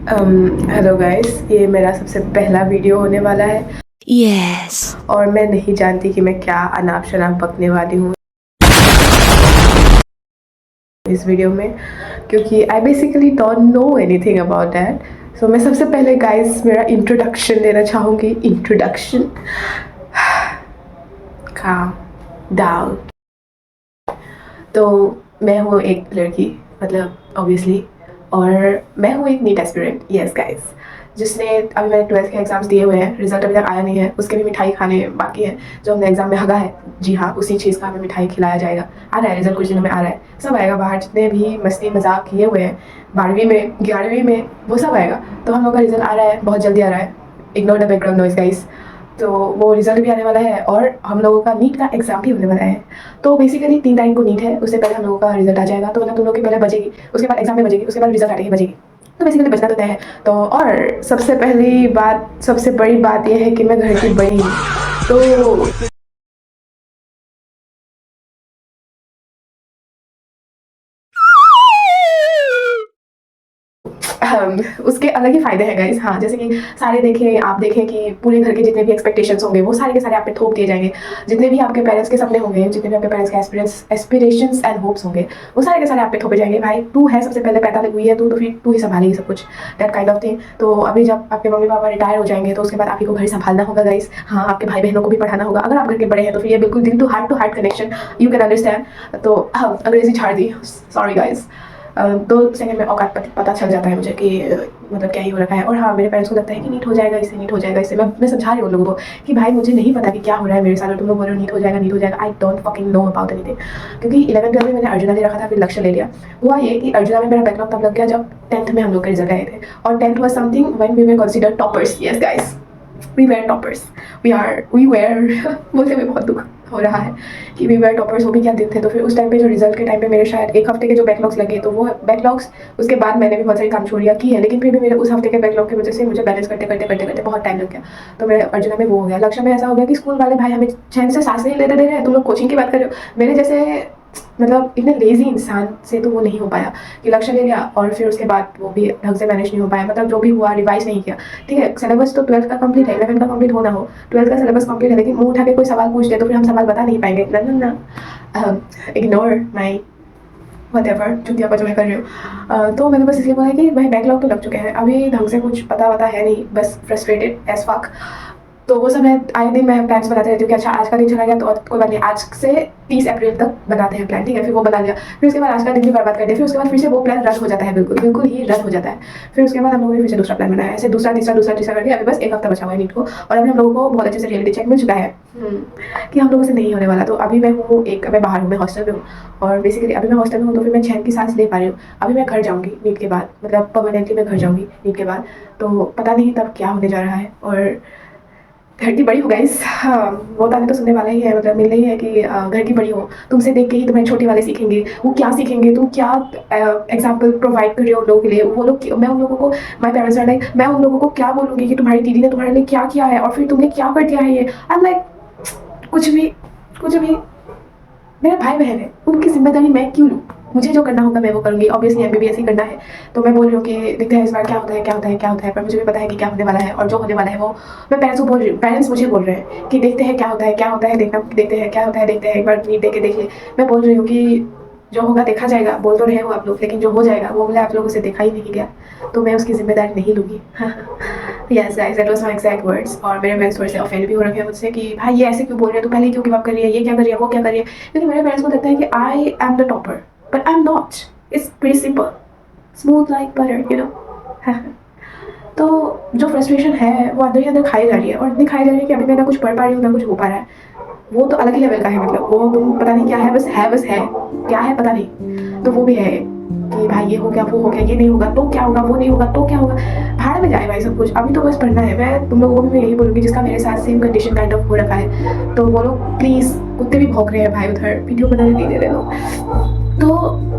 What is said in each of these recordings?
Hello guys, ये मेरा सबसे पहला वीडियो होने वाला है। Yes. और मैं नहीं जानती कि मैं क्या अनाप शनाप बकने वाली हूँ इस वीडियो में, क्योंकि I basically don't know anything about that. So मैं सबसे पहले गाइस मेरा इंट्रोडक्शन देना चाहूँगी। Introduction, calm down. तो मैं हूँ एक लड़की, मतलब ऑब्वियसली, और मैं हूँ एक नीट एस्पिरेंट। यस गाइस, जिसने अभी मैंने 12th के एग्जाम्स दिए हुए हैं, रिजल्ट अभी तक आया नहीं है, उसके भी मिठाई खाने बाकी है। जो हमने एग्जाम में हगा है, जी हाँ, उसी चीज़ का हमें मिठाई खिलाया जाएगा। आ रहा है रिजल्ट, कुछ दिनों में आ रहा है, सब आएगा बाहर। जितने भी मस्ती मजाक किए हुए हैं 12वीं में 11वीं में, वो सब आएगा। तो हम लोग का रिजल्ट आ रहा है, बहुत जल्दी आ रहा है। Ignore the background noise guys. तो वो रिजल्ट भी आने वाला है और हम लोगों का नीट का एग्जाम भी होने वाला है। तो बेसिकली 3 तारीख को नीट है, उससे पहले हम लोगों का रिजल्ट आ जाएगा। तो मतलब तुम लोग की पहले बजेगी, उसके बाद एग्जाम में बजेगी, उसके बाद रिजल्ट आने की बजेगी। तो बेसिकली बचना तो तय है। तो और सबसे पहली बात, सबसे बड़ी बात यह है कि मैं घर की बड़ी हूँ। तो उसके अलग ही फायदे हैं गाइस। हाँ, जैसे कि सारे देखें, आप देखें कि पूरे घर के जितने भी एक्सपेक्टेशंस होंगे वो सारे के सारे आप पे थोप दिए जाएंगे। जितने भी आपके पेरेंट्स के सपने होंगे, जितने भी आपके पेरेंट्स के एस्पिरेशंस एंड होप्स होंगे, वो सारे के सारे आप पे थोपे जाएंगे। भाई तू है, सबसे पहले पैदा हुई है तू, तो फिर तू ही संभालेगी सब कुछ, दैट काइंड ऑफ थिंग। तो अभी जब आपके मम्मी पापा रिटायर हो जाएंगे तो उसके बाद आप ही को घर संभालना होगा गाइस। हाँ, आपके भाई बहनों को भी पढ़ाना होगा। अगर आप घर के बड़े हैं तो फिर ये बिल्कुल दिल to heart connection, you can understand. तो हाँ, अंग्रेजी झाड़ दी, सॉरी गाइस। 2 सेकंड में औकात पता चल जाता है मुझे कि मतलब क्या ही हो रखा है। और हाँ, मेरे पेरेंट्स को लगता है कि नीट हो जाएगा इससे, नीट हो जाएगा इससे। मैं समझा रही हूँ उन लोगों को कि भाई मुझे नहीं पता कि क्या हो रहा है मेरे साथ, और तुम लोग बोल रहे हो नीट हो जाएगा, नीट हो जाएगा। I don't fucking know about anything. क्योंकि 11th 12th में मैंने अर्जुना ले रखा था, फिर लक्ष्य ले लिया। हुआ ये कि अर्जुना में मेरा बैकलॉग तब लग गया जब 10th में हम लोग के रिजल्ट आए थे। और 10th was something when we were considered toppers. Yes guys, we were toppers. We were बोलते हुए बहुत दुख हो रहा है कि वी वेर टॉपर्स। वो भी क्या दिन थे। तो फिर उस टाइम पे जो रिजल्ट के टाइम पे मेरे शायद 1 हफ्ते के जो बैकलॉग्स लगे, तो वो बैकलॉग्स उसके बाद मैंने भी बहुत सारी कामचोरियाँ की है, लेकिन फिर भी मेरे उस हफ्ते के बैकलॉग की वजह से मुझे बैलेंस करते करते करते करते बहुत टाइम लग गया। तो मेरे अर्जुना में वो हो गया। लक्ष्य में ऐसा हो गया कि स्कूल वाले भाई हमें चैन से सांस नहीं लेते दे रहे हैं। तुम लोग कोचिंग की बात कर रहे हो, मेरे जैसे मतलब इतने लेजी इंसान से तो वो नहीं हो पाया कि लक्ष्य ले लिया और फिर उसके बाद वो भी ढंग से मैनेज नहीं हो पाया। मतलब जो भी हुआ, रिवाइज नहीं किया। ठीक है, सिलेबस तो 12th का कंप्लीट है, 11th का कंप्लीट हो ना हो, 12th का सिलेबस कंप्लीट है, लेकिन मुंह उठा के कोई सवाल पूछ दे तो फिर हम सवाल बता नहीं पाएंगे। ना ना ना, इग्नोर माई वटेवर चुतिया पर जो मैं कर रही हूँ। तो मैंने बस इसलिए बोला कि भाई बैकलॉग तो लग चुके हैं, अभी ढंग से कुछ पता वता है नहीं, बस फ्रस्ट्रेटेड एज फक। तो वो सब है। आए दिन मैं प्लान्स बनाते रहती हूँ कि अच्छा आज का दिन चला गया तो और कोई बात नहीं, आज से 30 अप्रैल तक बनाते हैं प्लान। ठीक है, फिर वो बना लिया, फिर उसके बाद आज का दिन भी बर्बाद कर दिया, फिर उसके बाद फिर से वो प्लान रद्द हो जाता है, बिल्कुल बिल्कुल ही रद्द हो जाता है। फिर उसके बाद हम लोगों ने फिर से दूसरा प्लान बनाया, ऐसे दूसरा तीसरा करके अभी बस 1 हफ्ता बचा हुआ है नीट को। और अभी हम लोगों को बहुत अच्छे से रियलिटी चेक मिल चुका है कि हम लोगों से नहीं होने वाला। तो अभी मैं बाहर हूँ, मैं हॉस्टल में हूँ। और बेसिकली अभी मैं हॉस्टल में हूँ तो फिर मैं चैन की सांस ले पा रही हूँ। अभी मैं घर जाऊँगी नीट के बाद, मतलब परमानेंटली मैं घर जाऊँगी नीट के बाद। तो पता नहीं तब क्या होने जा रहा है। और घर की बड़ी हो गाइस। हाँ, वो ताने तो सुनने वाला ही है, मतलब मिल रही है कि घर की बड़ी हो, तुमसे देख के ही तुम्हारे छोटे वाले सीखेंगे। वो क्या सीखेंगे, तुम क्या एग्जाम्पल प्रोवाइड कर रहे हो उन लोगों के लिए। वो लोग, मैं उन लोगों को, माई पेरेंट्स आर लाइक, मैं उन लोगों को क्या बोलूँगी कि तुम्हारी दीदी ने तुम्हारे लिए क्या किया है और फिर तुमने क्या कर दिया है। ये आई एम लाइक, कुछ भी कुछ भी। मेरे भाई बहन है, उनकी जिम्मेदारी मैं क्यों लूँ। मुझे जो करना होगा मैं वो करूँगी। ऑब्वियसली एमबीबीएस ही करना है। तो मैं बोल रही हूँ कि देखते हैं इस बार क्या होता है, क्या होता है, क्या होता है। पर मुझे भी पता है कि क्या होने वाला है, और जो होने वाला है वो मैं पेरेंट्स को बोल रही हूँ। पेरेंट्स मुझे बोल रहे हैं कि देखते हैं क्या होता है, क्या होता है, देखना देखते हैं क्या होता है, देखते हैं, एक बार नीट दे के देख ले। मैं बोल रही हूँ कि जो होगा देखा जाएगा। बोल तो रहे हो आप लोग, लेकिन जो हो जाएगा वो बोले आप लोगों से देखा ही नहीं गया, तो मैं उसकी जिम्मेदारी नहीं लूँगी। Yes guys, that was my exact words. और मेरे पेरेंट्स थोड़े से ऑफेंड भी हो रखे हैं मुझसे कि भाई ये ऐसे क्यों बोल रहे है, तू पहले क्यों गिव अप कर रही है, ये क्या कर रही है, वो क्या कर रही है। क्योंकि मेरे पेरेंट्स को लगता है कि I am the topper, but I am not. It's pretty simple, smooth like butter, you know. तो जो फ्रस्ट्रेशन है वो अंदर ही अंदर खाई जा रही है, और इतनी खाई जा रही है कि अभी मैं ना कुछ पढ़ पा रही हूँ ना कुछ हो पा रहा है। वो तो अलग ही लेवल का है, मतलब वो तुम पता नहीं क्या है, बस है क्या है पता नहीं। तो वो भी है कि भाई ये हो गया, वो हो गया, ये नहीं होगा तो क्या होगा, वो नहीं होगा तो क्या होगा। भाड़ में जाए भाई सब कुछ, अभी तो बस पढ़ना है। मैं तुम लोगों को भी मैं यही बोलूँगी जिसका मेरे साथ सेम कंडीशन काइंड ऑफ हो रखा है, तो वो लोग प्लीज़, कुत्ते भी भौंक रहे हैं भाई उधर, वीडियो बनाने नहीं दे रहे लोग। तो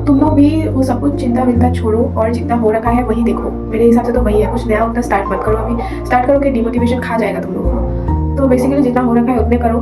तुम लोग भी वो सब कुछ चिंता विंता छोड़ो और जितना हो रखा है वही देखो। मेरे हिसाब से तो वही है, कुछ नया उतना स्टार्ट मत करो। अभी स्टार्ट करो कि डिमोटिवेशन खा जाएगा तुम लोगों को। तो बेसिकली जितना हो रखा है उतने करो,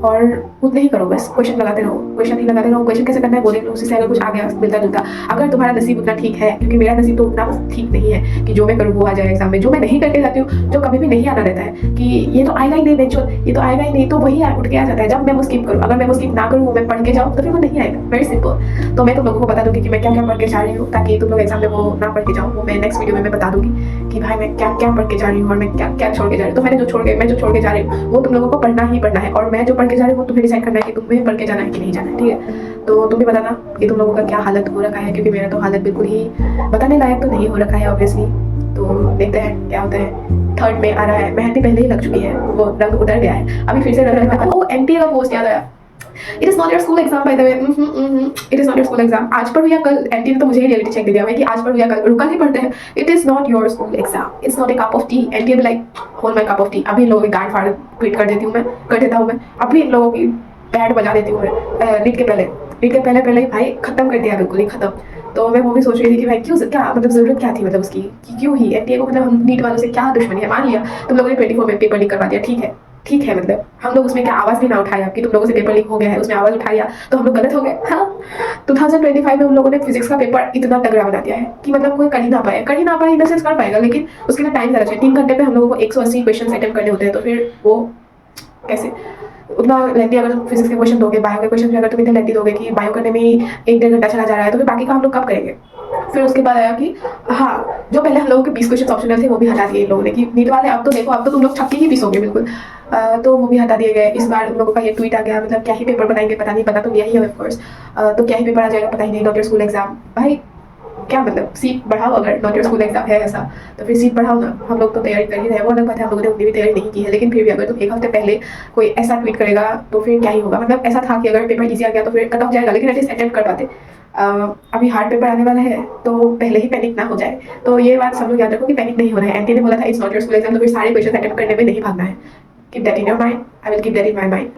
और उतने ही करो, बस क्वेश्चन लगाते रहो, क्वेश्चन ही लगाते रहो। क्वेश्चन कैसे करना है वो देख लो, उससे अगर कुछ आ गया मिलता जुलता, अगर तुम्हारा नसीब उतना ठीक है, क्योंकि मेरा नसीब तो उतना ठीक नहीं है कि जो मैं करूँ वो आ जाए एग्जाम में। जो मैं नहीं करके जाती हूँ, जो कभी भी नहीं आना रहता है कि ये तो आएगा ही नहीं बेंचो, ये तो आएगा ही नहीं, तो वही उठ के आ जाता है जब मैं वो स्किप करूँ। अगर मैं वो स्किप ना करूँ, मैं पढ़ के जाऊँ, तो फिर वो नहीं आएगा। Very simple. तो मैं तुम लोगों को बता दूंगी कि मैं क्या क्या पढ़ के जा रही हूँ, ताकि तुम लोग एग्जाम में वो ना पढ़ के जाओ। वो मैं नेक्स्ट वीडियो में मैं बता दूंगी कि भाई मैं क्या क्या पढ़ के जा रही हूँ और मैं क्या क्या छोड़ के जा रही हूँ। तो मैं जो छोड़ के जा रही हूँ वो तुम लोगों को पढ़ना ही पढ़ना है, और मैं जो पढ़ के जा रही हूँ वो तुम्हें डिसाइड करना है कि तुम्हें पढ़ के जाना है कि नहीं जाना है, ठीक है। तो तुम भी बताना कि तुम लोगों का क्या हालत हो रखा है, क्योंकि मेरा तो हालत बिल्कुल ही बताने लायक तो नहीं हो रखा है ऑब्वियसली। तो देखते हैं क्या होता है। थर्ड में आ रहा है, मेहंदी पहले ही लग चुकी है, वो रंग उतर गया है, अभी फिर से रंग लगा। ओ एनटीए का पोस्ट याद आया। It is not your school exam by the way, it is not your school exam. आज पर हुई या कल, एनटी ने तो मुझे ही रियलिटी चेक दे दिया भाई कि आज पर हुई या कल, रुका ही पढ़ते हैं। It is not your school exam, it's not a cup of tea. एनटी भी like whole my cup of tea. अभी इन लोगों की गांड फाड़ ट्वीट कर देती हूँ मैं, कर देता हूँ मैं, अभी इन लोगों की बैंड बजा देती हूँ मैं। नीट के पहले ही भाई खत्म कर दिया, बिल्कुल ही खत्म। तो मैं वो भी सोच रही थी कि भाई क्यों, क्या मतलब जरूरत क्या थी मतलब उसकी, कि क्यों ही एनटीए को, मतलब हम नीट वालों से क्या दुश्मनी है। मान लिया तुम लोगों ने 24 में पेपर लीक करवा दिया, ठीक है, मतलब हम लोग उसमें क्या आवाज भी ना उठाया कि तुम लोगों से पेपर लीक हो गया है, उसमें आवाज उठाया तो हम लोग गलत हो गए। हाँ, 2025 में उन लोगों ने फिजिक्स का पेपर इतना तगड़ा बना दिया है कि मतलब कोई कर ही ना पाए इन द सेंस कर पाएगा, लेकिन उसके लिए टाइम ज़्यादा चाहिए। 3 घंटे पे हम लोगों को 180 क्वेश्चन अटेम्प्ट करने होते हैं, तो फिर वो कैसे उतना लेंदी। अगर तुम फिजिक्स के क्वेश्चन दोगे, बायो के क्वेश्चन भी अगर तुम इतने लेंदी दोगे कि बायो करने में ही 1-1.5 घंटा चला जा रहा है, तो फिर बाकी का हम लोग कब करेंगे। फिर उसके बाद आया कि हाँ, जो पहले हम लोगों के 20 क्वेश्चन ऑप्शनल थे वो भी हटा दिए इन लोगों ने कि नीट वाले अब तो देखो, अब तो तुम लोग छक्के ही पीसोगे बिल्कुल। तो वो भी हटा दिए गए। इस बार उन लोगों का ये ट्वीट आ गया, मतलब क्या ही पेपर बनाएंगे पता नहीं, पता तो लिया ही है ऑफकोर्स। तो क्या ही पेपर आ जाएगा पता ही नहीं, नॉट योर स्कूल एग्जाम। भाई क्या मतलब, सीट बढ़ाओ, अगर नॉट योर स्कूल एग्जाम है ऐसा तो फिर सीट बढ़ाओ ना। हम लोग तो तैयारी कर ही रहे हैं, वो अलग बात है हम लोगों ने उतनी भी तैयारी नहीं की है, लेकिन फिर भी अगर तुम 1 हफ्ते पहले कोई ऐसा ट्वीट करेगा तो फिर क्या ही होगा। मतलब ऐसा था कि अगर पेपर ईजी आ गया तो फिर कट ऑफ जाएगा, लेकिन एटलीस्ट अटेम्प्ट कर पाते। अभी हार्ड पेपर आने वाला है तो पहले ही पैनिक ना हो जाए। तो ये बात सब लोग याद रखो कि पैनिक नहीं होना है। एनटी ने बोला था it's not your school exam, तो फिर सारे क्वेश्चन अटेम्प्ट करने में नहीं भागना है। Keep that in your mind, I will keep that in my mind.